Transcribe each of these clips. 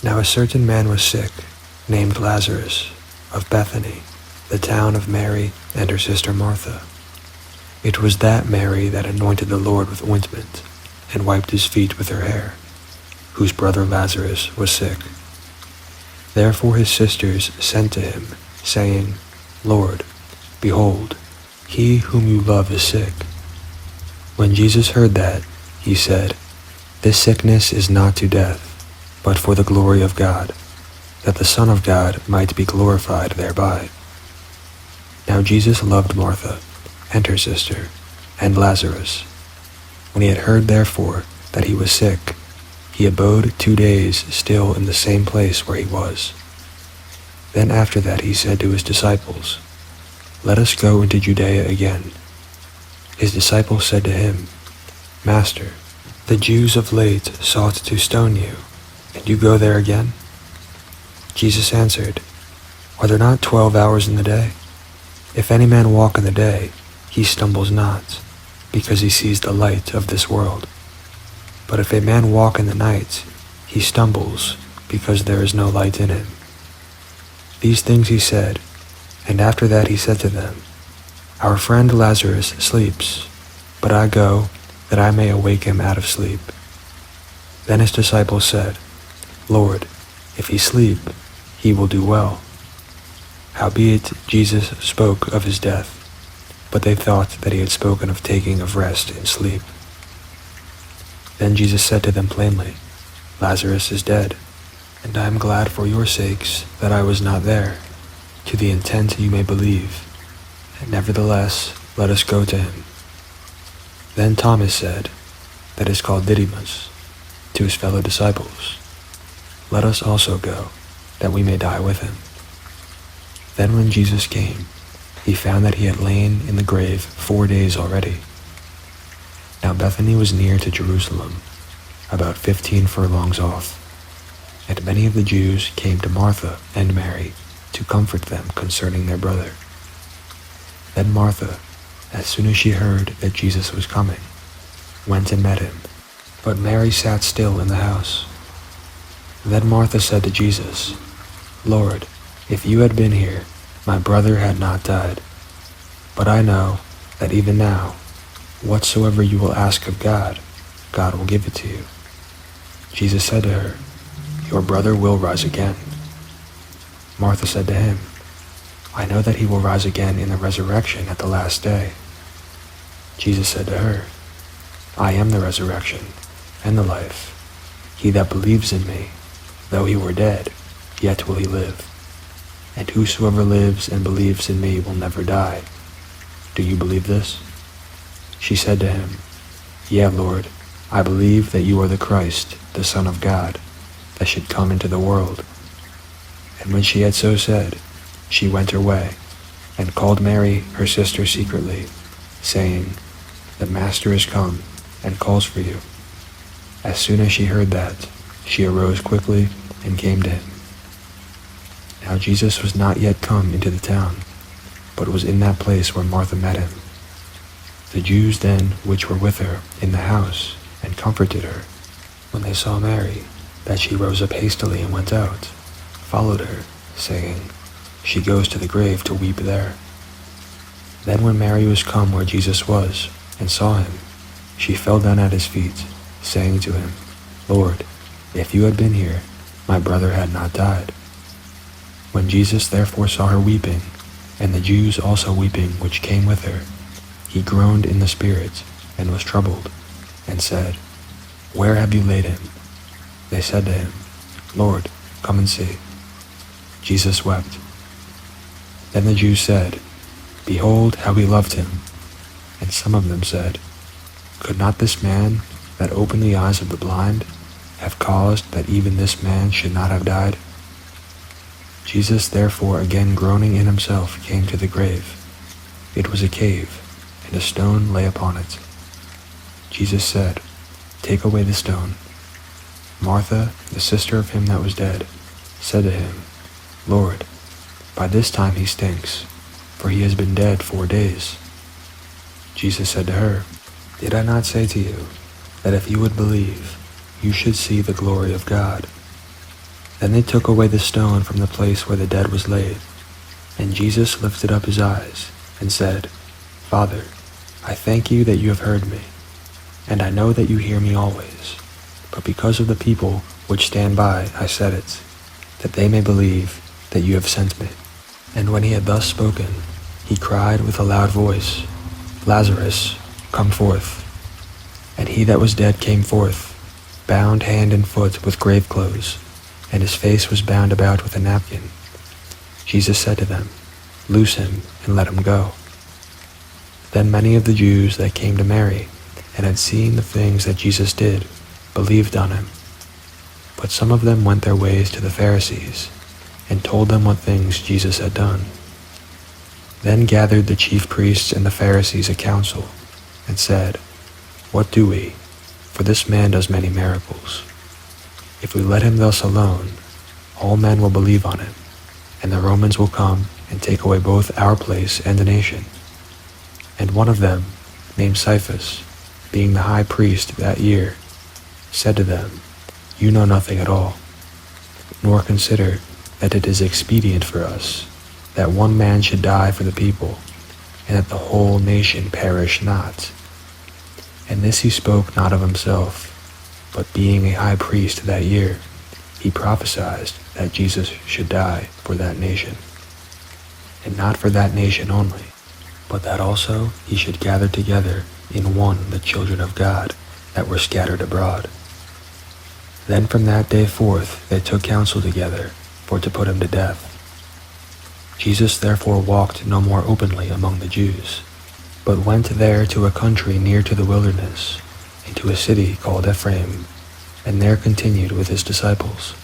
Now a certain man was sick, named Lazarus, of Bethany, the town of Mary and her sister Martha. It was that Mary that anointed the Lord with ointment, and wiped his feet with her hair, whose brother Lazarus was sick. Therefore his sisters sent to him, saying, Lord, behold, he whom you love is sick. When Jesus heard that, he said, This sickness is not to death, but for the glory of God, that the Son of God might be glorified thereby. Now Jesus loved Martha, and her sister, and Lazarus. When he had heard therefore that he was sick, he abode 2 days still in the same place where he was. Then after that he said to his disciples, Let us go into Judea again. His disciples said to him, Master, the Jews of late sought to stone you, and you go there again? Jesus answered, Are there not 12 hours in the day? If any man walk in the day, he stumbles not, because he sees the light of this world. But if a man walk in the night, he stumbles, because there is no light in him. These things he said, and after that he said to them, Our friend Lazarus sleeps, but I go, that I may awake him out of sleep. Then his disciples said, Lord, if he sleep, he will do well. Howbeit Jesus spoke of his death, but they thought that he had spoken of taking of rest in sleep. Then Jesus said to them plainly, Lazarus is dead, and I am glad for your sakes that I was not there, to the intent you may believe. And nevertheless, let us go to him. Then Thomas said, that is called Didymus, to his fellow disciples, Let us also go, that we may die with him. Then when Jesus came, he found that he had lain in the grave 4 days already. Now Bethany was near to Jerusalem, about 15 furlongs off, and many of the Jews came to Martha and Mary to comfort them concerning their brother. Then Martha, as soon as she heard that Jesus was coming, went and met him, but Mary sat still in the house. Then Martha said to Jesus, Lord, if you had been here, my brother had not died. But I know that even now, whatsoever you will ask of God, God will give it to you. Jesus said to her, Your brother will rise again. Martha said to him, I know that he will rise again in the resurrection at the last day. Jesus said to her, I am the resurrection and the life. He that believes in me, though he were dead, yet will he live. And whosoever lives and believes in me will never die. Do you believe this? She said to him, Yea, Lord, I believe that you are the Christ, the Son of God, that should come into the world. And when she had so said, she went her way, and called Mary her sister secretly, saying, The Master is come, and calls for you. As soon as she heard that, she arose quickly and came to him. Now Jesus was not yet come into the town, but was in that place where Martha met him. The Jews then which were with her in the house, and comforted her, when they saw Mary, that she rose up hastily and went out, followed her, saying, She goes to the grave to weep there. Then when Mary was come where Jesus was, and saw him, she fell down at his feet, saying to him, Lord, if you had been here, my brother had not died. When Jesus therefore saw her weeping, and the Jews also weeping which came with her, he groaned in the spirit, and was troubled, and said, Where have you laid him? They said to him, Lord, come and see. Jesus wept. Then the Jews said, Behold how he loved him. And some of them said, Could not this man that opened the eyes of the blind have caused that even this man should not have died? Jesus therefore, again groaning in himself, came to the grave. It was a cave, and a stone lay upon it. Jesus said, Take away the stone. Martha, the sister of him that was dead, said to him, Lord, by this time he stinks, for he has been dead 4 days. Jesus said to her, Did I not say to you, that if you would believe, you should see the glory of God? Then they took away the stone from the place where the dead was laid. And Jesus lifted up his eyes, and said, Father, I thank you that you have heard me, and I know that you hear me always. But because of the people which stand by I said it, that they may believe that you have sent me. And when he had thus spoken, he cried with a loud voice, Lazarus, come forth. And he that was dead came forth, bound hand and foot with grave clothes, and his face was bound about with a napkin. Jesus said to them, Loose him, and let him go. Then many of the Jews that came to Mary, and had seen the things that Jesus did, believed on him. But some of them went their ways to the Pharisees, and told them what things Jesus had done. Then gathered the chief priests and the Pharisees a council, and said, What do we? For this man does many miracles. If we let him thus alone, all men will believe on him, and the Romans will come and take away both our place and the nation. And one of them, named Cephas, being the high priest that year, said to them, You know nothing at all, nor consider that it is expedient for us that one man should die for the people, and that the whole nation perish not. And this he spoke not of himself, but being a high priest that year, he prophesied that Jesus should die for that nation. And not for that nation only, but that also he should gather together in one the children of God that were scattered abroad. Then from that day forth they took counsel together for to put him to death. Jesus therefore walked no more openly among the Jews, but went there to a country near to the wilderness, into a city called Ephraim, and there continued with his disciples.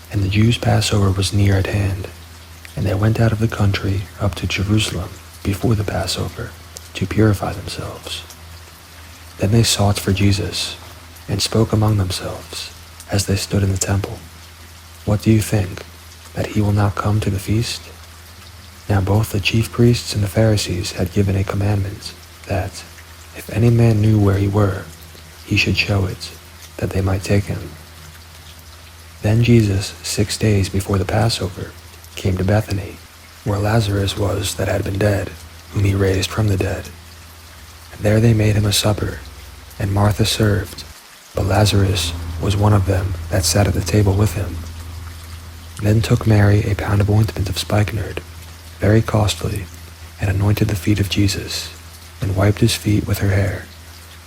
And the Jews' Passover was near at hand, and they went out of the country up to Jerusalem before the Passover, to purify themselves. Then they sought for Jesus, and spoke among themselves, as they stood in the temple, What do you think, that he will not come to the feast? Now both the chief priests and the Pharisees had given a commandment, that, if any man knew where he were, he should show it, that they might take him. Then Jesus, 6 days before the Passover, came to Bethany, where Lazarus was that had been dead, whom he raised from the dead. And there they made him a supper, and Martha served, but Lazarus was one of them that sat at the table with him. Then took Mary a pound of ointment of spikenard, very costly, and anointed the feet of Jesus, and wiped his feet with her hair,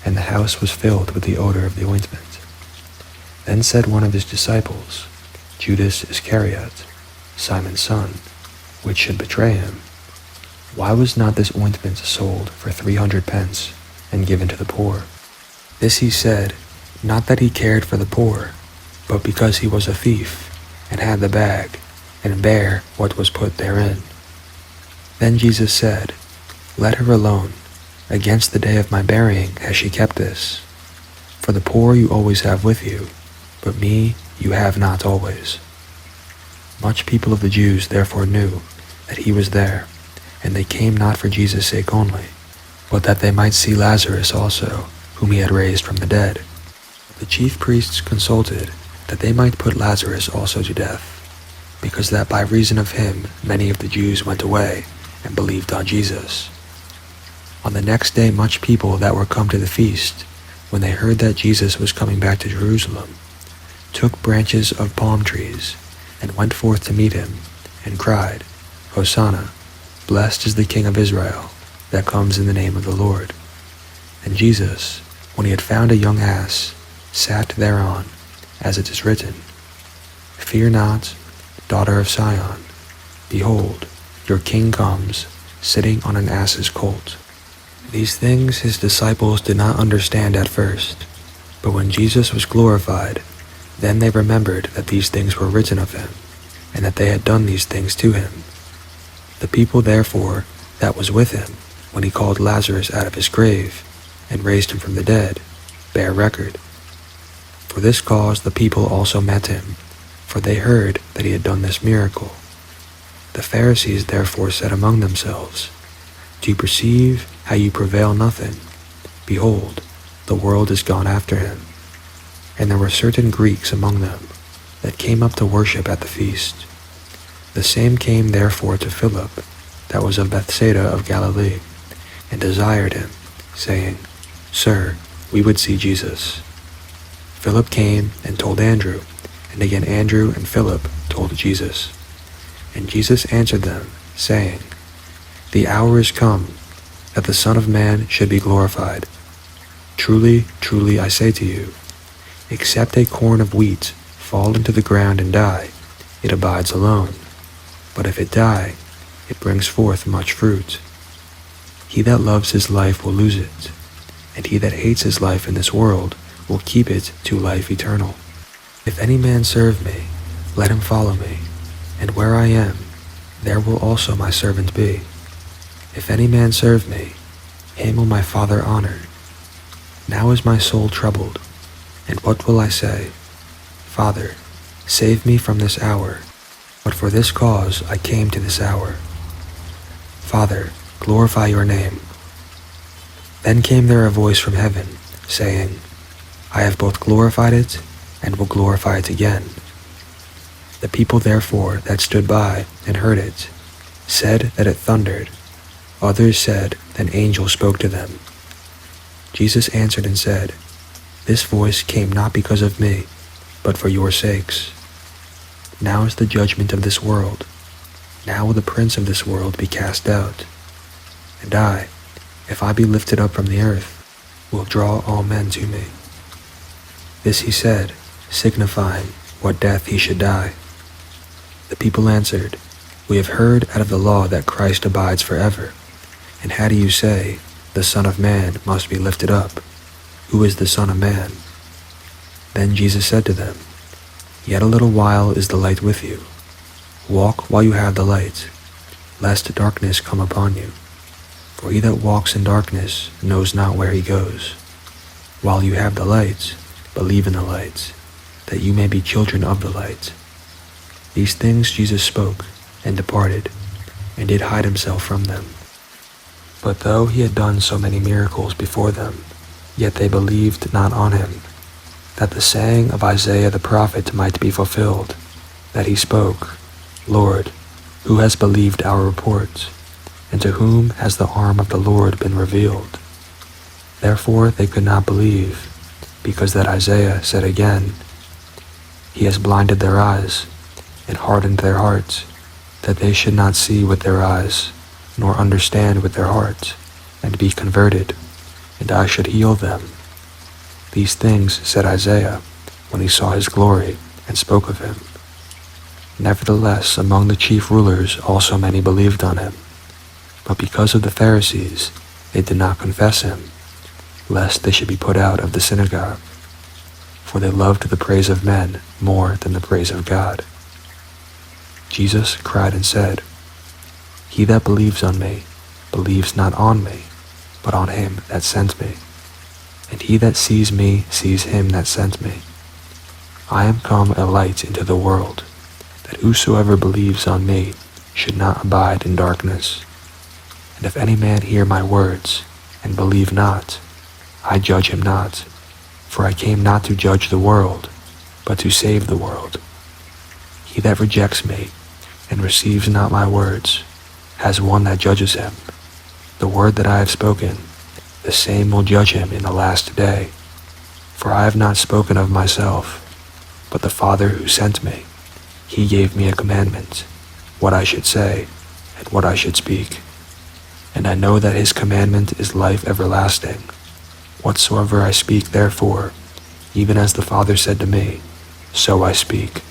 and the house was filled with the odor of the ointment. Then said one of his disciples, Judas Iscariot, Simon's son, which should betray him, Why was not this ointment sold for 300 pence, and given to the poor? This he said, not that he cared for the poor, but because he was a thief, and had the bag, and bare what was put therein. Then Jesus said, Let her alone. Against the day of my burying has she kept this. For the poor you always have with you, but me you have not always. Much people of the Jews therefore knew that he was there, and they came not for Jesus' sake only, but that they might see Lazarus also, whom he had raised from the dead. The chief priests consulted that they might put Lazarus also to death, because that by reason of him many of the Jews went away and believed on Jesus. On the next day much people that were come to the feast, when they heard that Jesus was coming back to Jerusalem, took branches of palm trees, and went forth to meet him, and cried, Hosanna, blessed is the King of Israel, that comes in the name of the Lord. And Jesus, when he had found a young ass, sat thereon, as it is written, Fear not, daughter of Sion, behold, your king comes, sitting on an ass's colt. These things his disciples did not understand at first, but when Jesus was glorified, then they remembered that these things were written of him, and that they had done these things to him. The people therefore that was with him, when he called Lazarus out of his grave, and raised him from the dead, bear record. For this cause the people also met him, for they heard that he had done this miracle. The Pharisees therefore said among themselves, Do you perceive how you prevail nothing? Behold, the world is gone after him. And there were certain Greeks among them, that came up to worship at the feast. The same came therefore to Philip, that was of Bethsaida of Galilee, and desired him, saying, Sir, we would see Jesus. Philip came and told Andrew, and again Andrew and Philip told Jesus. And Jesus answered them, saying, The hour is come, that the Son of Man should be glorified. Truly, truly, I say to you, except a corn of wheat fall into the ground and die, it abides alone. But if it die, it brings forth much fruit. He that loves his life will lose it, and he that hates his life in this world will keep it to life eternal. If any man serve me, let him follow me, and where I am, there will also my servant be. If any man serve me, him will my Father honor. Now is my soul troubled, and what will I say? Father, save me from this hour. But for this cause I came to this hour. Father, glorify your name. Then came there a voice from heaven, saying, I have both glorified it, and will glorify it again. The people therefore that stood by and heard it, said that it thundered. Others said, an angel spoke to them. Jesus answered and said, This voice came not because of me, but for your sakes. Now is the judgment of this world. Now will the prince of this world be cast out. And I, if I be lifted up from the earth, will draw all men to me. This he said, signifying what death he should die. The people answered, We have heard out of the law that Christ abides forever. And how do you say, the Son of Man must be lifted up? Who is the Son of Man? Then Jesus said to them, Yet a little while is the light with you. Walk while you have the light, lest darkness come upon you. For he that walks in darkness knows not where he goes. While you have the light, believe in the light, that you may be children of the light. These things Jesus spoke, and departed, and did hide himself from them. But though he had done so many miracles before them, yet they believed not on him, that the saying of Isaiah the prophet might be fulfilled, that he spoke, Lord, who has believed our report, and to whom has the arm of the Lord been revealed? Therefore they could not believe, because that Isaiah said again, He has blinded their eyes, and hardened their hearts, that they should not see with their eyes, nor understand with their hearts, and be converted, and I should heal them. These things said Isaiah, when he saw his glory, and spoke of him. Nevertheless, among the chief rulers also many believed on him. But because of the Pharisees, they did not confess him, lest they should be put out of the synagogue. For they loved the praise of men more than the praise of God. Jesus cried and said, He that believes on me, believes not on me, but on him that sent me. And he that sees me sees him that sent me. I am come a light into the world, that whosoever believes on me should not abide in darkness. And if any man hear my words, and believe not, I judge him not, for I came not to judge the world, but to save the world. He that rejects me, and receives not my words, has one that judges him. The word that I have spoken, the same will judge him in the last day. For I have not spoken of myself, but the Father who sent me, he gave me a commandment, what I should say, and what I should speak. And I know that his commandment is life everlasting. Whatsoever I speak therefore, even as the Father said to me, so I speak.